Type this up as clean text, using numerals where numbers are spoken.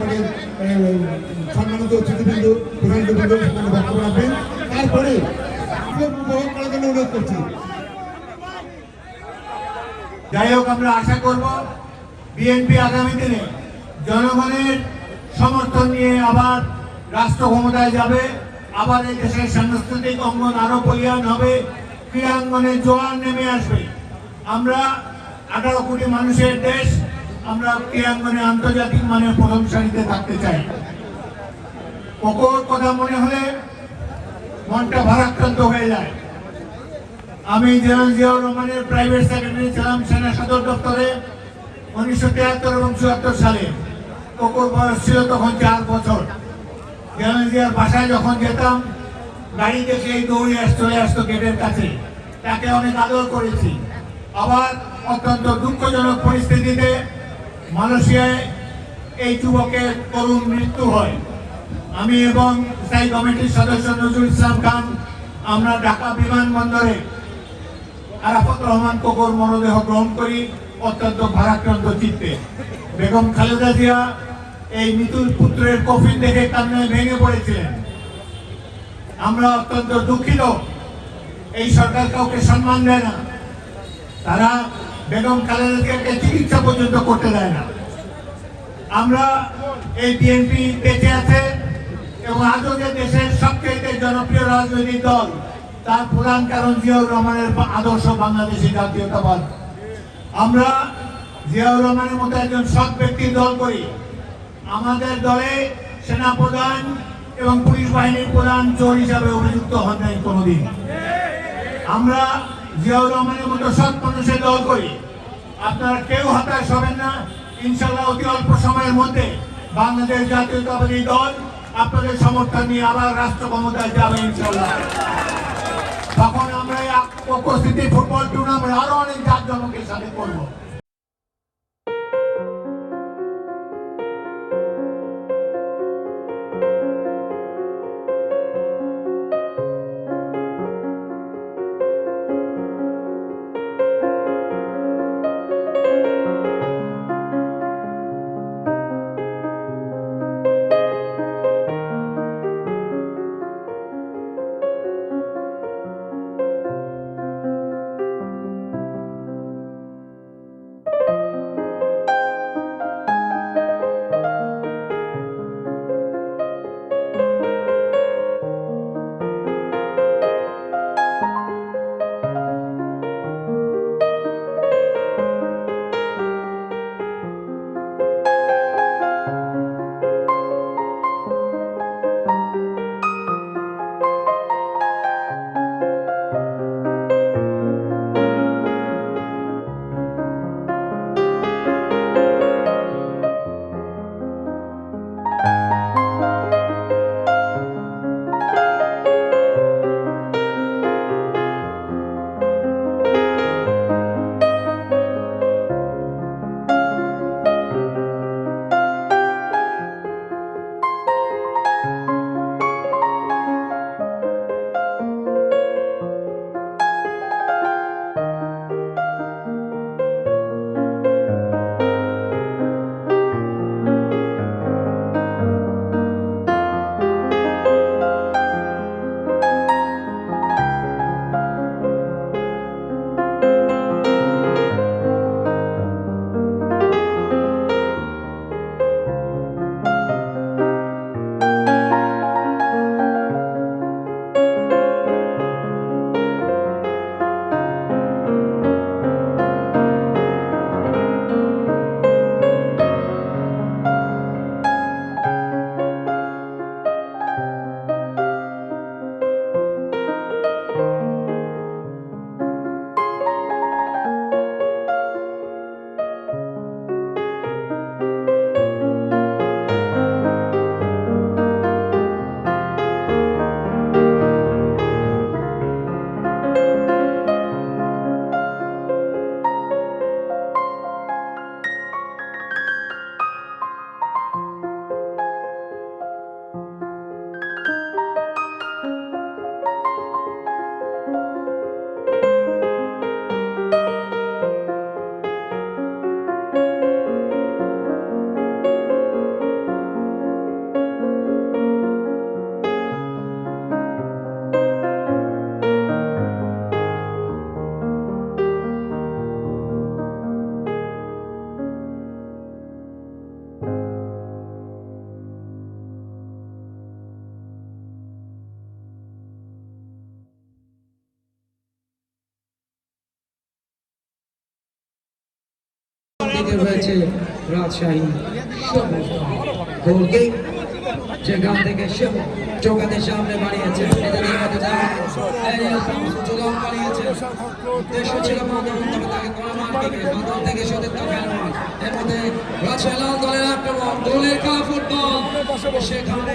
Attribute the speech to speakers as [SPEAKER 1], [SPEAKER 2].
[SPEAKER 1] আপনাদের সম্মানিত অতিথিবৃন্দ প্রধানবৃন্দ সেখানে বক্তব্য রাখবেন। তারপরে উপভোগ করার জন্য অনুরোধ করছি।
[SPEAKER 2] যাই হোক, আমরা আশা করব বিএনপি আগামী দিনে জনগণের সমর্থন নিয়ে আবার রাষ্ট্র ক্ষমতায় যাবে, আবার এই দেশের সাংস্কৃতিক অঙ্গন আরো বলিয়ান হবে, ক্রীড়াঙ্গনে জোয়ার নেমে আসবে। আমরা 18 কোটি মানুষের দেশ, আমরা ক্রীড়াঙ্গনে আন্তর্জাতিক মানের প্রথম সারিতে থাকতে চাই। কোকোর কথা মনে হলে মনটা ভারাক্রান্ত হয়ে যায়। আমি জেনারেল জিয়াউর রহমানের প্রাইভেট সেক্রেটারি ছিলাম সেনা সদর দপ্তরে 1973 এবং 74 সালে। কোকোর বয়স ছিল তখন 4 বছর। জেনারেল জিয়ার বাসায় যখন যেতাম, গাড়ি দেখলেই দৌড়ে চলে আসতো গেটের কাছে। তাকে অনেক আদর করেছি। আবার অত্যন্ত দুঃখজনক পরিস্থিতিতে মালয়েশিয়ায় এই যুবকের করুণ মৃত্যু হয়। আমি এবং স্থায়ী কমিটির সদস্য নজরুল ইসলাম খান আমরা ঢাকা বিমানবন্দরে আরাফাত রহমান কোকোর মরদেহ গ্রহণ করি অত্যন্ত ভারাক্রান্ত চিত্তে। বেগম খালেদা জিয়া এই মৃত্যুর পুত্রের কফিন দেখে কান্নায় ভেঙে পড়েছিলেন। আমরা অত্যন্ত দুঃখিত, এই সরকার কাউকে সম্মান দেয় না। তারা বেগম খালেদা জিয়াকে চিকিৎসা পর্যন্ত করতে দেয় না। আমরা এই বিএনপি বেঁচে আছে এবং আজও যে দেশের সবচেয়ে জনপ্রিয় রাজনৈতিক দল, তার প্রধান কারণ জিয়াউর রহমানের আদর্শ বাংলাদেশী জাতীয়তাবাদ। আমরা জিয়াউর রহমানের মতো একজন সৎ ব্যক্তির দল করি। আমাদের দলে সেনা প্রধান এবং পুলিশ বাহিনীর প্রধান চোর হিসাবে অভিযুক্ত হন নাই কোনোদিন। আমরা জিয়াউর রহমানের মতো সৎ মানুষের দল করি। আপনারা কেউ হতাশ হবেন না। ইনশাল্লাহ অতি অল্প সময়ের মধ্যে বাংলাদেশ জাতীয়তাবাদী দল আপনাদের সমর্থন নিয়ে আবার রাষ্ট্র ক্ষমতায় যাবে ইনশাল্লাহ। তখন আমরা এই উপস্থিতি ফুটবল টুর্নামেন্ট আরো অনেক জাঁকজমকের সাথে করবো।
[SPEAKER 3] দিকে রয়েছে রাজশাহী সবুজ গোলকিক যেখান থেকে চোখাতে সামনে বাড়িয়েছে উদ্দেশ্য ছিল মাদল, তবে তাকে কড়া মার দিবে। মাদল থেকে সতীর্থ খেলোয়াড়, এর মধ্যে রাজশাহী লাল দলের আক্রমণ, গোলের খেলা ফুটবল সেখানে